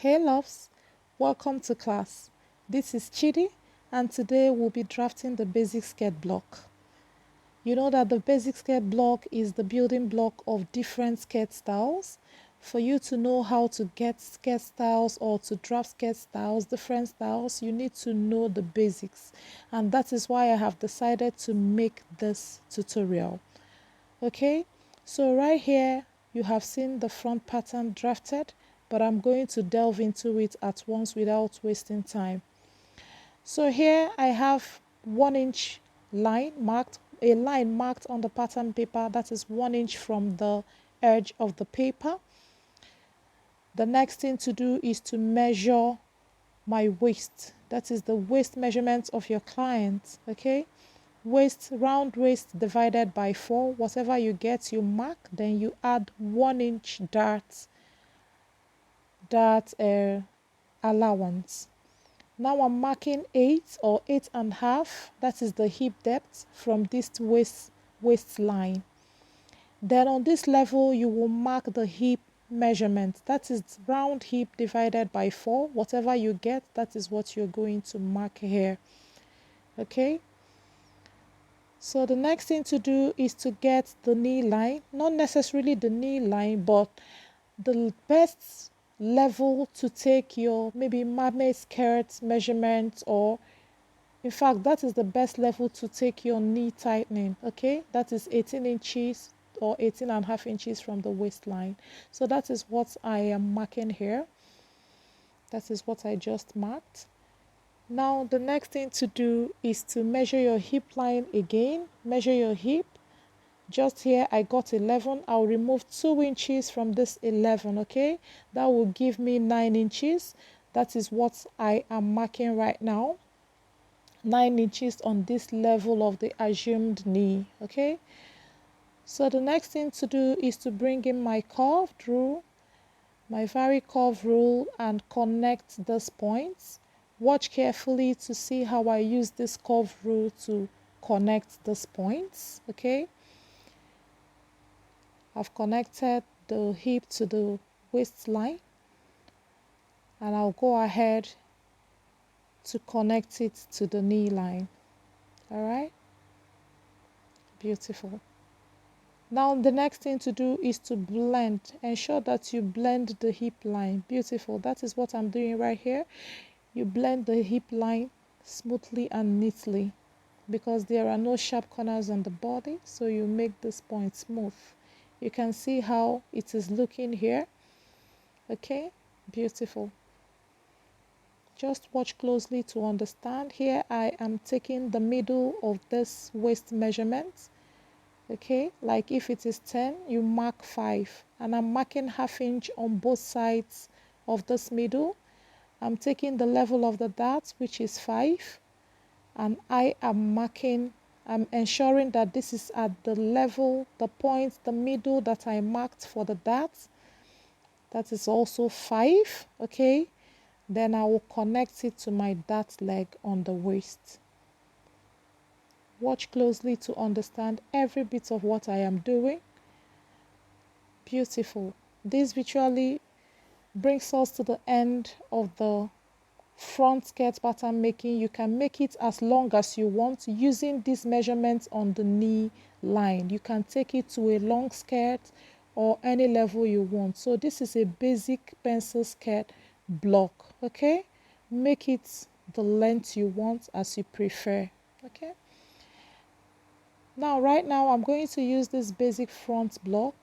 Hey loves, welcome to class. This is Chidi and today we'll be drafting the basic skirt block. You know that the basic skirt block is the building block of different skirt styles. For you to know how to get skirt styles or to draft skirt styles, different styles, you need to know the basics. And that is why I have decided to make this tutorial. Okay, so right here you have seen the front pattern drafted, but I'm going to delve into it at once without wasting time. So here I have 1 inch line marked, a line marked on the pattern paper that is 1 inch from the edge of the paper. The next thing to do is to measure my waist. That is the waist measurement of your client. Okay, waist, round waist divided by 4, whatever you get you mark, then you add 1 inch dart allowance. Now I'm marking 8 or 8.5, that is the hip depth from this waistline. Then on this level you will mark the hip measurement, that is round hip divided by 4, whatever you get, that is what you're going to mark here. Okay, so the next thing to do is to get the knee line, not necessarily the knee line, but the best level to take your maybe mermaid skirt measurement, or in fact that is the best level to take your knee tightening. Okay, that is 18 inches or 18.5 inches from the waistline. So that is what I am marking here. That is what I just marked. Now the next thing to do is to measure your hip line again. Measure your hip. Just here I got 11. I'll remove 2 inches from this 11. Okay, that will give me 9 inches. That is what I am marking right now. 9 inches on this level of the assumed knee. Okay, so the next thing to do is to bring in my curved rule, my very curved rule, and connect these points. Watch carefully to see how I use this curve rule to connect these points. Okay, I've connected the hip to the waistline and I'll go ahead to connect it to the knee line. All right, beautiful. Now the next thing to do is to blend. Ensure that you blend the hip line. Beautiful. That is what I'm doing right here. You blend the hip line smoothly and neatly because there are no sharp corners on the body, so you make this point smooth. You can see how it is looking here. Okay, beautiful. Just watch closely to understand. Here I am taking the middle of this waist measurement. Okay, like if it is 10, you mark 5, and I'm marking 1/2 inch on both sides of this middle. I'm taking the level of the dart, which is 5, and I'm ensuring that this is at the level, the point, the middle that I marked for the dart. That is also 5. Okay, then I will connect it to my dart leg on the waist. Watch closely to understand every bit of what I am doing. Beautiful. This visually brings us to the end of the front skirt pattern making. You can make it as long as you want using these measurements on the knee line. You can take it to a long skirt or any level you want. So this is a basic pencil skirt block. Okay, make it the length you want as you prefer. Okay, right now I'm going to use this basic front block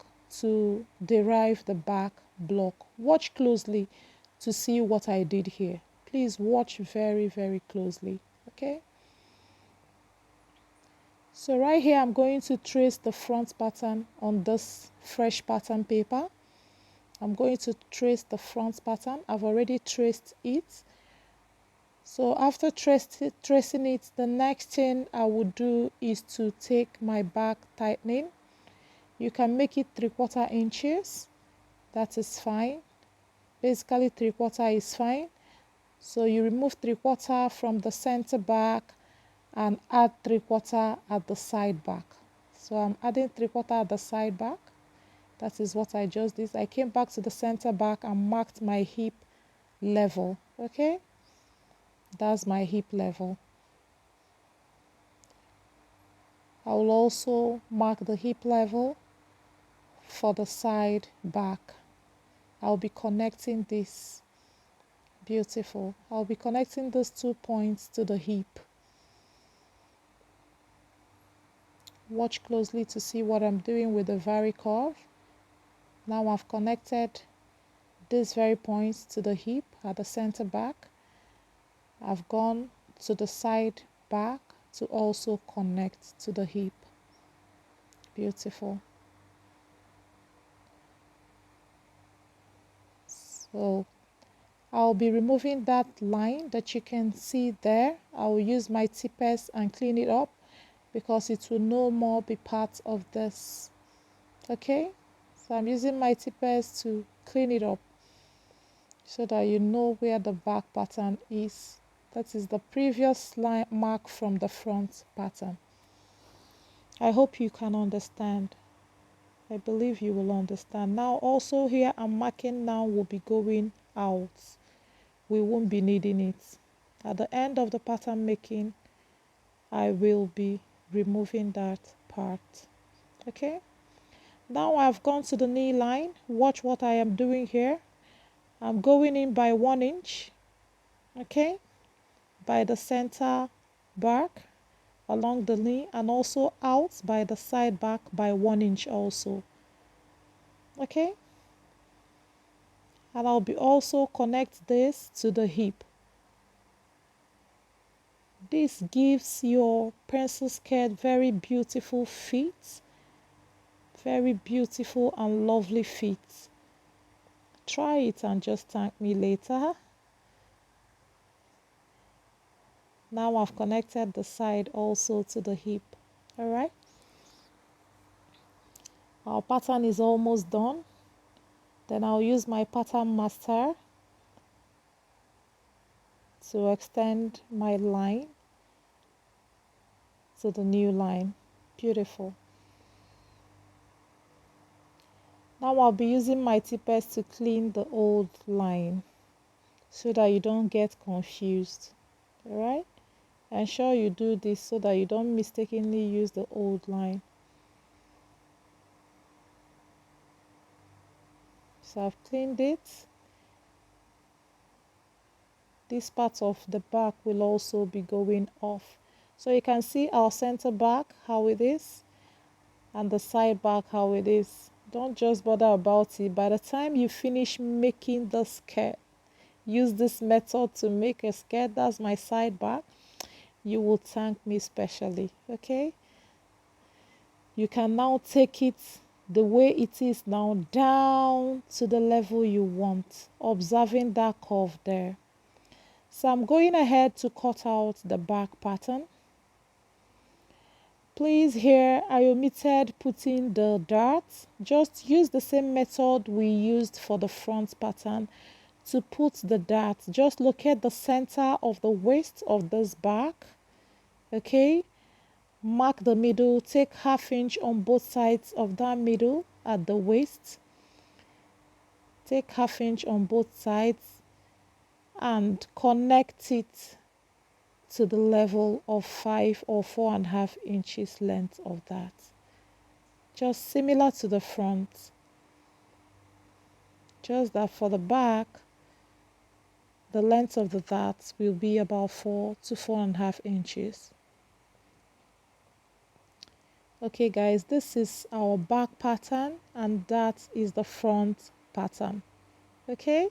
to derive the back block. Watch closely to see what I did here. Please watch very, very closely. Okay, so right here I'm going to trace the front pattern on this fresh pattern paper. I'm going to trace the front pattern. I've already traced it. So after tracing it, the next thing I would do is to take my back tightening. You can make it 3/4 inches. That is fine. Basically 3/4 is fine. So you remove 3/4 from the center back and add 3/4 at the side back. So I'm adding 3/4 at the side back. That is what I just did. I came back to the center back and marked my hip level. Okay, that's my hip level. I will also mark the hip level for the side back. I'll be connecting this. Beautiful. I'll be connecting those 2 points to the hip. Watch closely to see what I'm doing with the vari curve. Now I've connected these very points to the hip at the center back. I've gone to the side back to also connect to the hip. Beautiful. So I'll be removing that line that you can see there. I will use my tippers and clean it up because it will no more be part of this. Okay, so I'm using my tippers to clean it up so that you know where the back pattern is. That is the previous line mark from the front pattern. I hope you can understand. I believe you will understand. Now also here I'm marking now will be going out. We won't be needing it. At the end of the pattern making, I will be removing that part. Okay, now I've gone to the knee line. Watch what I am doing here. I'm going in by 1 inch, okay, by the center back along the knee, and also out by the side back by 1 inch also. Okay, and I'll be also connect this to the hip. This gives your pencil skirt very beautiful fit, very beautiful and lovely fit. Try it and just thank me later. Now I've connected the side also to the hip. All right, our pattern is almost done. Then I'll use my pattern master to extend my line to the new line. Beautiful. Now I'll be using my tippers to clean the old line so that you don't get confused. All right, ensure you do this so that you don't mistakenly use the old line. So I've cleaned it. This part of the back will also be going off. So you can see our center back how it is and the side back how it is. Don't just bother about it. By the time you finish making the skirt, use this method to make a skirt. That's my side back. You will thank me specially. Okay, you can now take it the way it is now down to the level you want, observing that curve there. So I'm going ahead to cut out the back pattern. Please here I omitted putting the darts. Just use the same method we used for the front pattern to put the darts. Just locate the center of the waist of this back. Okay, mark the middle, take 1/2 inch on both sides of that middle at the waist. Take 1/2 inch on both sides and connect it to the level of 5 or 4.5 inches length of that. Just similar to the front. Just that for the back, the length of the darts will be about 4 to 4.5 inches. Okay guys, this is our back pattern and that is the front pattern. Okay,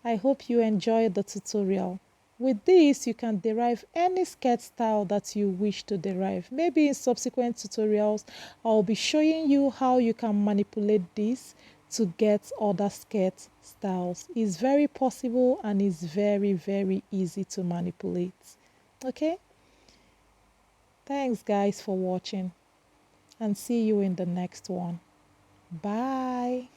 I hope you enjoyed the tutorial. With this, you can derive any skirt style that you wish to derive. Maybe in subsequent tutorials, I'll be showing you how you can manipulate this to get other skirt styles. It's very possible and it's very, very easy to manipulate. Okay? Thanks guys for watching and see you in the next one. Bye.